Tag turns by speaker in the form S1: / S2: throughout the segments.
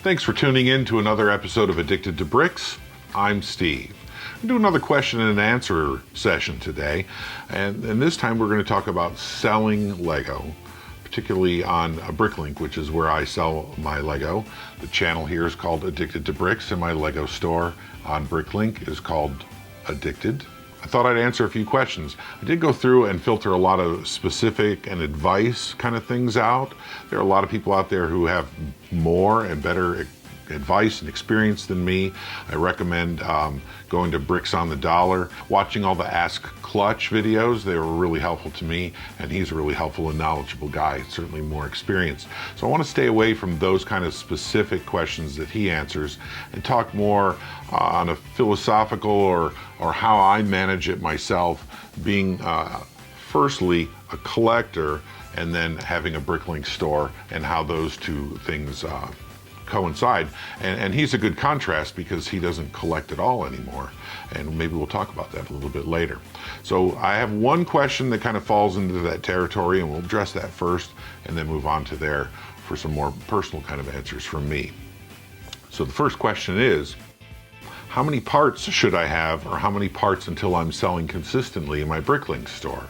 S1: Thanks for tuning in to another episode of Addicted to Bricks. I'm Steve. We'll do another question and answer session today, and this time we're going to talk about selling Lego, particularly on BrickLink, which is where I sell my Lego. The channel here is called Addicted to Bricks, and my Lego store on BrickLink is called Addicted. I thought I'd answer a few questions. I did go through and filter a lot of specific and advice kind of things out. There are a lot of people out there who have more and better advice and experience than me. I recommend going to Bricks on the Dollar, watching all the Ask Clutch videos. They were really helpful to me, and he's a really helpful and knowledgeable guy, certainly more experienced. So I want to stay away from those kind of specific questions that he answers and talk more on a philosophical or how I manage it myself, being firstly a collector and then having a BrickLink store, and how those two things coincide. And he's a good contrast because he doesn't collect at all anymore, and maybe we'll talk about that a little bit later. So I have one question that kind of falls into that territory, and we'll address that first and then move on to there for some more personal kind of answers from me. So the first question is, how many parts should I have, or how many parts until I'm selling consistently in my BrickLink store?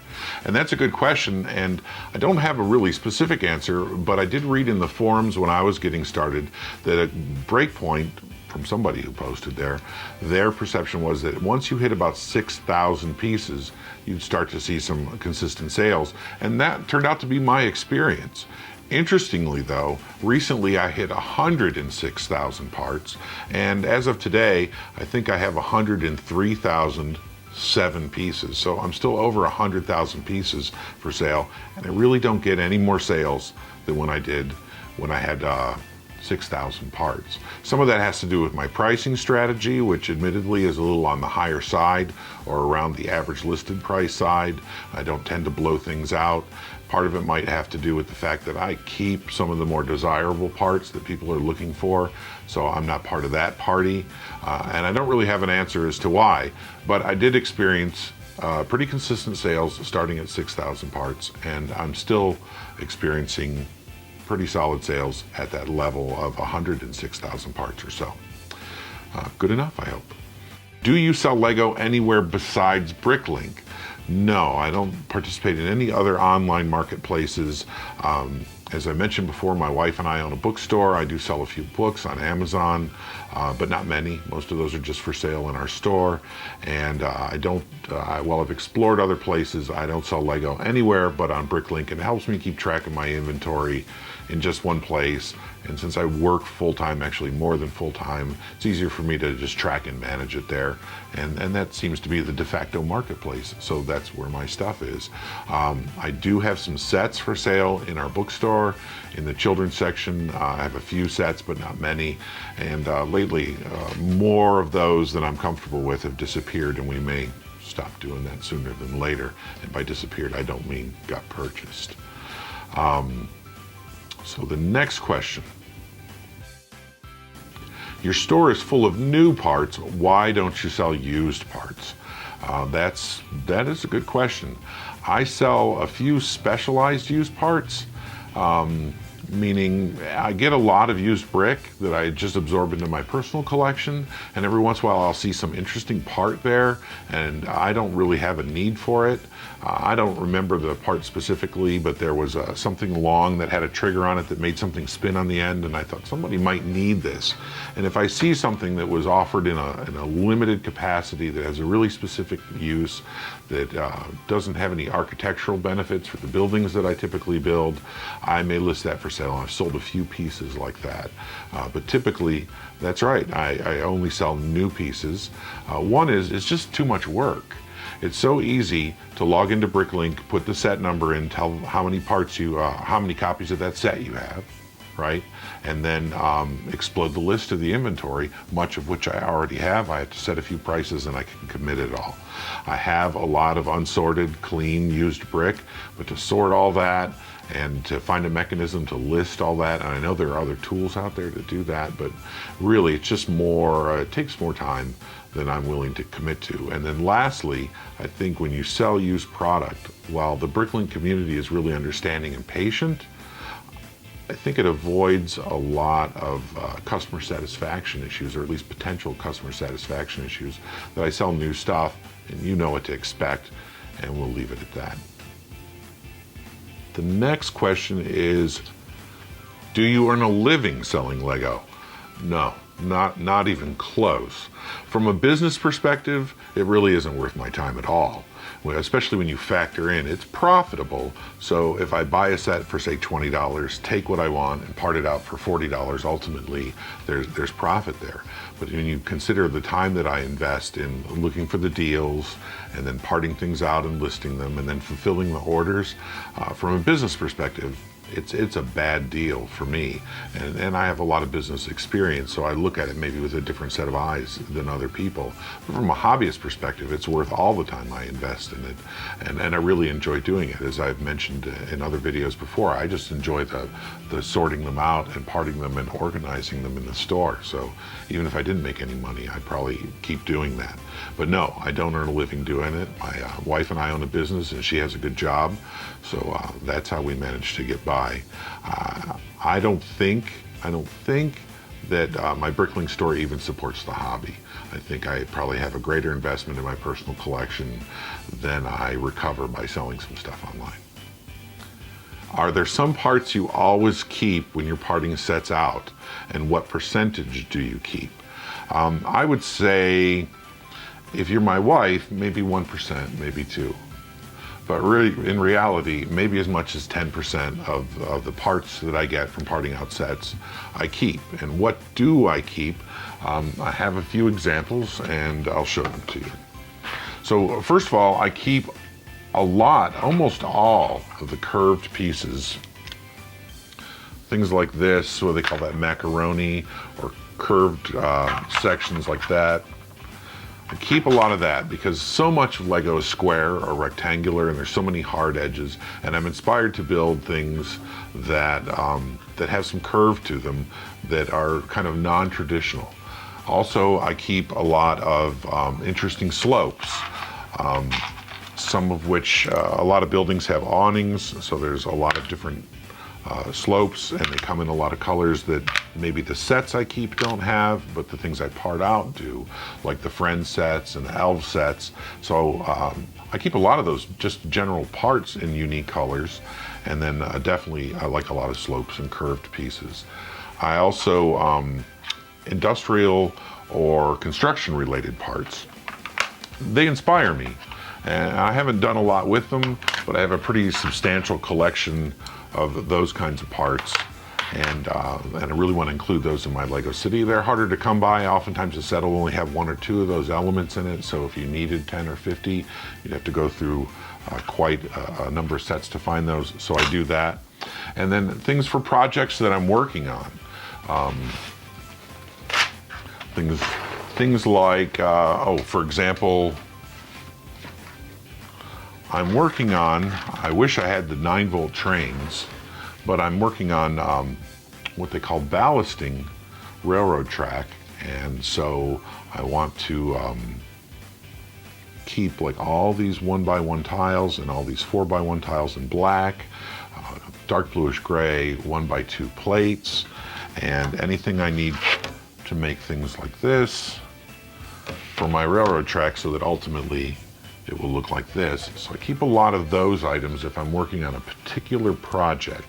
S1: And that's a good question, and I don't have a really specific answer, but I did read in the forums when I was getting started that a breakpoint from somebody who posted there, their perception was that once you hit about 6,000 pieces, you'd start to see some consistent sales, and that turned out to be my experience. Interestingly though, recently I hit 106,000 parts, and as of today, I think I have 103,007 pieces. So I'm still over 100,000 pieces for sale, and I really don't get any more sales than when I did when I had 6,000 parts. Some of that has to do with my pricing strategy, which admittedly is a little on the higher side or around the average listed price side. I don't tend to blow things out. Part of it might have to do with the fact that I keep some of the more desirable parts that people are looking for, so I'm not part of that party. And I don't really have an answer as to why, but I did experience pretty consistent sales starting at 6,000 parts, and I'm still experiencing pretty solid sales at that level of 106,000 parts or so. Good enough, I hope. Do you sell Lego anywhere besides BrickLink? No, I don't participate in any other online marketplaces. As I mentioned before, my wife and I own a bookstore. I do sell a few books on Amazon, but not many. Most of those are just for sale in our store. And while I've explored other places, I don't sell Lego anywhere but on BrickLink, and it helps me keep track of my inventory in just one place. And since I work full-time, actually more than full-time, it's easier for me to just track and manage it there. And that seems to be the de facto marketplace. So that's where my stuff is. I do have some sets for sale in our bookstore. In the children's section, I have a few sets, but not many. And lately, more of those than I'm comfortable with have disappeared, and we may stop doing that sooner than later. And by disappeared, I don't mean got purchased. So the next question. Your store is full of new parts. Why don't you sell used parts? That is a good question. I sell a few specialized used parts, meaning I get a lot of used brick that I just absorb into my personal collection, and every once in a while I'll see some interesting part there, and I don't really have a need for it. I don't remember the part specifically, but there was something long that had a trigger on it that made something spin on the end, and I thought somebody might need this. And if I see something that was offered in a limited capacity that has a really specific use, that doesn't have any architectural benefits for the buildings that I typically build, I may list that for sale. I've sold a few pieces like that, but typically, that's right, I only sell new pieces. One is, it's just too much work. It's so easy to log into BrickLink, put the set number in, tell how many parts how many copies of that set you have, right? And then explode the list of the inventory, much of which I already have. I have to set a few prices and I can commit it all. I have a lot of unsorted, clean, used brick, but to sort all that and to find a mechanism to list all that, and I know there are other tools out there to do that, but really it's just more, it takes more time than I'm willing to commit to. And then lastly, I think when you sell used product, while the BrickLink community is really understanding and patient, I think it avoids a lot of customer satisfaction issues, or at least potential customer satisfaction issues, that I sell new stuff and you know what to expect, and we'll leave it at that. The next question is, do you earn a living selling Lego? No, not even close. From a business perspective, it really isn't worth my time at all. Especially when you factor in it's profitable. So if I buy a set for say $20, take what I want and part it out for $40, ultimately there's profit there. But when you consider the time that I invest in looking for the deals and then parting things out and listing them and then fulfilling the orders, from a business perspective, it's a bad deal for me, and I have a lot of business experience, so I look at it maybe with a different set of eyes than other people. But from a hobbyist perspective, it's worth all the time I invest in it, and I really enjoy doing it. As I've mentioned in other videos before, I just enjoy the sorting them out and parting them and organizing them in the store. So even if I didn't make any money, I'd probably keep doing that. But no, I don't earn a living doing it. My wife and I own a business, and she has a good job, so that's how we manage to get by. I don't think that my BrickLink store even supports the hobby. I think I probably have a greater investment in my personal collection than I recover by selling some stuff online. Are there some parts you always keep when you're parting sets out, and what percentage do you keep? I would say, if you're my wife, maybe 1%, maybe 2%. But really, in reality, maybe as much as 10% of the parts that I get from parting out sets, I keep. And what do I keep? I have a few examples, and I'll show them to you. So first of all, I keep a lot, almost all of the curved pieces. Things like this, what they call that macaroni, or curved sections like that. I keep a lot of that because so much of Lego is square or rectangular, and there's so many hard edges, and I'm inspired to build things that that have some curve to them, that are kind of non-traditional. Also, I keep a lot of interesting slopes, some of which a lot of buildings have awnings, so there's a lot of different slopes, and they come in a lot of colors that maybe the sets I keep don't have, but the things I part out do, like the Friend sets and the Elf sets. So I keep a lot of those just general parts in unique colors, and then definitely I like a lot of slopes and curved pieces. I also, industrial or construction related parts, they inspire me, and I haven't done a lot with them, but I have a pretty substantial collection of those kinds of parts, and I really want to include those in my Lego City. They're harder to come by. Oftentimes a set will only have 1 or 2 of those elements in it, so if you needed 10 or 50, you'd have to go through quite a number of sets to find those, so I do that. And then things for projects that I'm working on. Things like, for example, I'm working on, I wish I had the 9-volt trains, but I'm working on what they call ballasting railroad track, and so I want to keep like all these 1x1 tiles and all these 4x1 tiles in black, dark bluish gray 1x2 plates, and anything I need to make things like this for my railroad track, so that ultimately it will look like this. So I keep a lot of those items if I'm working on a particular project.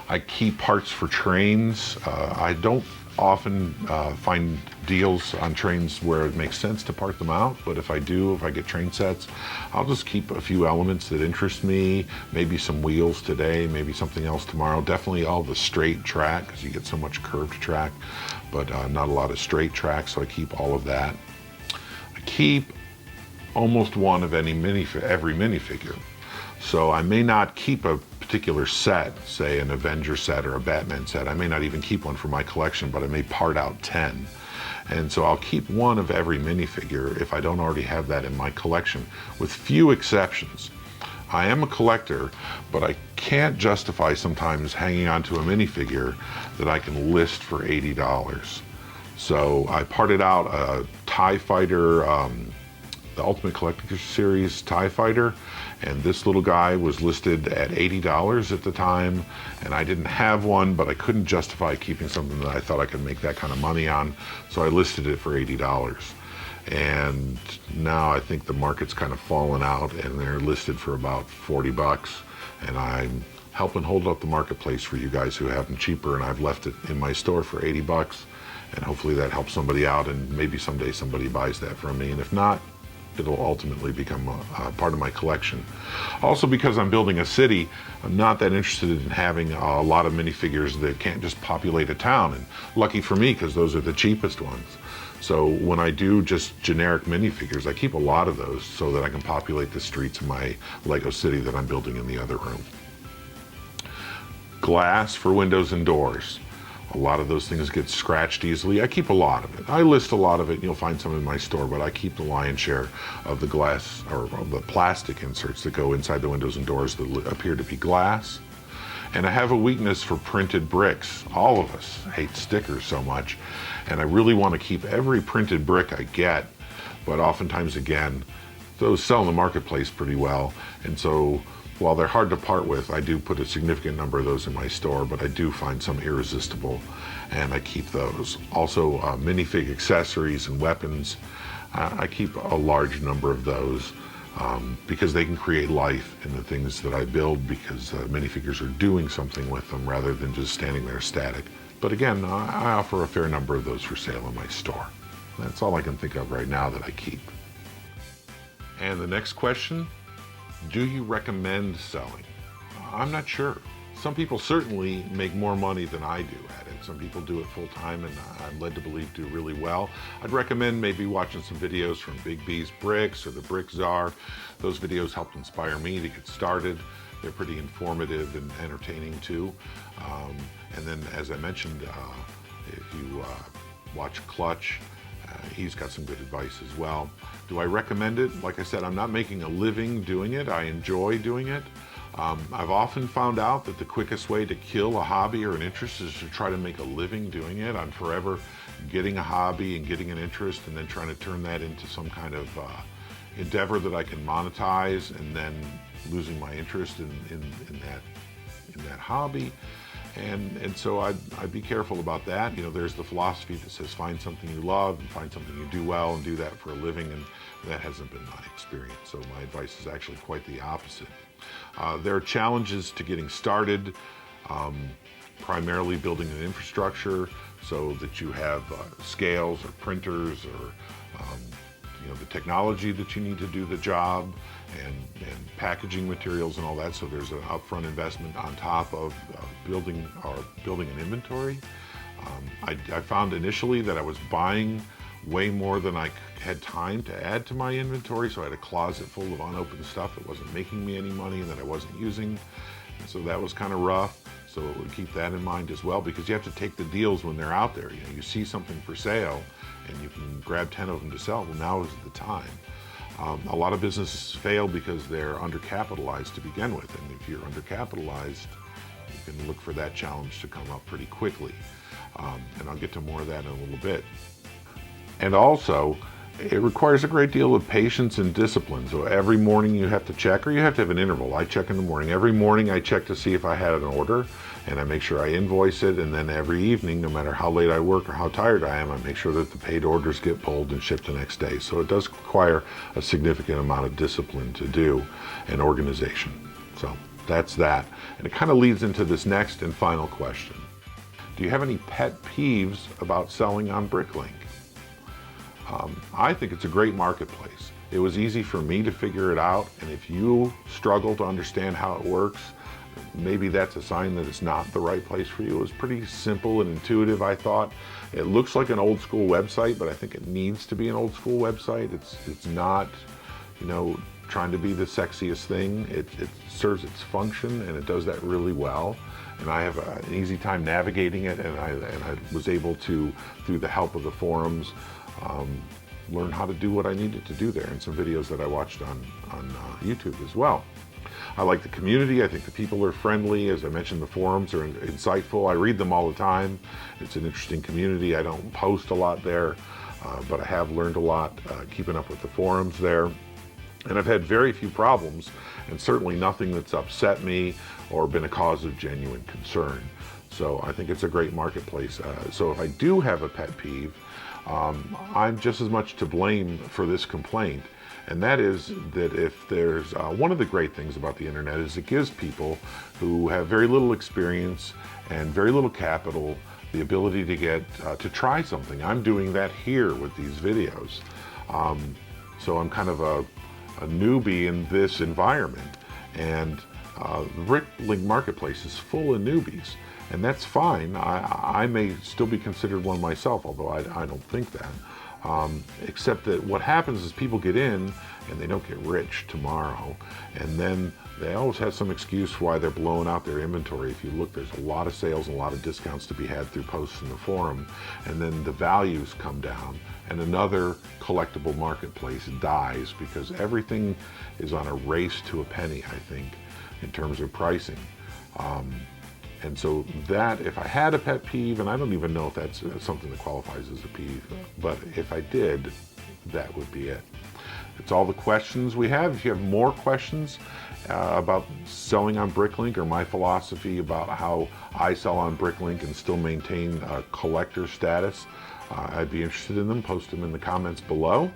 S1: I keep parts for trains. I don't often find deals on trains where it makes sense to part them out, but if I do, if I get train sets, I'll just keep a few elements that interest me, maybe some wheels today, maybe something else tomorrow. Definitely all the straight track, because you get so much curved track, but not a lot of straight track, so I keep all of that. I keep almost one of every minifigure. So I may not keep a particular set, say an Avenger set or a Batman set. I may not even keep one for my collection, but I may part out 10. And so I'll keep one of every minifigure if I don't already have that in my collection, with few exceptions. I am a collector, but I can't justify sometimes hanging onto a minifigure that I can list for $80. So I parted out a TIE Fighter the Ultimate Collector Series TIE Fighter, and this little guy was listed at $80 at the time, and I didn't have one, but I couldn't justify keeping something that I thought I could make that kind of money on, so I listed it for $80. And now I think the market's kind of fallen out, and they're listed for about 40 bucks, and I'm helping hold up the marketplace for you guys who have them cheaper, and I've left it in my store for 80 bucks, and hopefully that helps somebody out, and maybe someday somebody buys that from me, and if not, it'll ultimately become a part of my collection. Also, because I'm building a city, I'm not that interested in having a lot of minifigures that can't just populate a town, and lucky for me, because those are the cheapest ones. So when I do just generic minifigures, I keep a lot of those so that I can populate the streets of my Lego city that I'm building in the other room. Glass for windows and doors. A lot of those things get scratched easily. I keep a lot of it. I list a lot of it, and you'll find some in my store, but I keep the lion's share of the glass, or the plastic inserts that go inside the windows and doors that appear to be glass. And I have a weakness for printed bricks. All of us hate stickers so much, and I really want to keep every printed brick I get, but oftentimes, again, those sell in the marketplace pretty well, and so while they're hard to part with, I do put a significant number of those in my store, but I do find some irresistible, and I keep those. Also, minifig accessories and weapons, I keep a large number of those because they can create life in the things that I build, because minifigures are doing something with them rather than just standing there static. But again, I offer a fair number of those for sale in my store. That's all I can think of right now that I keep. And the next question, do you recommend selling? I'm not sure. Some people certainly make more money than I do at it. Some people do it full time, and I'm led to believe do really well. I'd recommend maybe watching some videos from Big B's Bricks or the Brick Czar. Those videos helped inspire me to get started. They're pretty informative and entertaining too. And then, as I mentioned, if you watch Clutch, he's got some good advice as well. Do I recommend it? Like I said, I'm not making a living doing it. I enjoy doing it. I've often found out that the quickest way to kill a hobby or an interest is to try to make a living doing it. I'm forever getting a hobby and getting an interest and then trying to turn that into some kind of endeavor that I can monetize, and then losing my interest in that hobby. And so I'd be careful about that. You know, there's the philosophy that says find something you love and find something you do well and do that for a living, and that hasn't been my experience. So my advice is actually quite the opposite. There are challenges to getting started, primarily building an infrastructure so that you have scales or printers or the technology that you need to do the job, and packaging materials and all that. So there's an upfront investment on top of building an inventory. I found initially that I was buying way more than I had time to add to my inventory, so I had a closet full of unopened stuff that wasn't making me any money and that I wasn't using. And so that was kind of rough. So keep that in mind as well, because you have to take the deals when they're out there. You know, you see something for sale and you can grab 10 of them to sell. Well, now is the time. A lot of businesses fail because they're undercapitalized to begin with, and if you're undercapitalized, you can look for that challenge to come up pretty quickly. And I'll get to more of that in a little bit. And also, it requires a great deal of patience and discipline. So every morning you have to check, or you have to have an interval. I check in the morning. Every morning I check to see if I had an order, and I make sure I invoice it. And then every evening, no matter how late I work or how tired I am, I make sure that the paid orders get pulled and shipped the next day. So it does require a significant amount of discipline to do, and organization. So that's that. And it kind of leads into this next and final question. Do you have any pet peeves about selling on BrickLink? I think it's a great marketplace. It was easy for me to figure it out, and if you struggle to understand how it works, maybe that's a sign that it's not the right place for you. It was pretty simple and intuitive, I thought. It looks like an old school website, but I think it needs to be an old school website. It's not, trying to be the sexiest thing. It serves its function, and it does that really well. And I have an easy time navigating it, and I was able to, through the help of the forums, learn how to do what I needed to do there, and some videos that I watched on YouTube as well. I like the community. I think the people are friendly. As I mentioned, the forums are insightful. I read them all the time. It's an interesting community. I don't post a lot there. but I have learned a lot keeping up with the forums there. And I've had very few problems, and certainly nothing that's upset me or been a cause of genuine concern. So I think it's a great marketplace. So if I do have a pet peeve, I'm just as much to blame for this complaint. And that is that if there's one of the great things about the internet is it gives people who have very little experience and very little capital the ability to get to try something. I'm doing that here with these videos. So I'm kind of a newbie in this environment, and the BrickLink marketplace is full of newbies, and that's fine. I may still be considered one myself, although I don't think that. Except that what happens is people get in and they don't get rich tomorrow, and then they always have some excuse why they're blowing out their inventory. If you look, there's a lot of sales and a lot of discounts to be had through posts in the forum, and then the values come down and another collectible marketplace dies because everything is on a race to a penny, I think, in terms of pricing. And so that, if I had a pet peeve, and I don't even know if that's something that qualifies as a peeve, but if I did, that would be it. It's all the questions we have. If you have more questions about selling on BrickLink or my philosophy about how I sell on BrickLink and still maintain a collector status, I'd be interested in them. Post them in the comments below.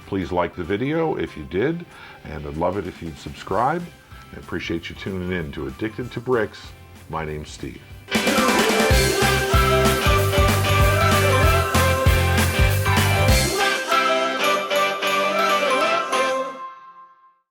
S1: Please like the video if you did, and I'd love it if you'd subscribe. I appreciate you tuning in to Addicted to Bricks. My name's Steve.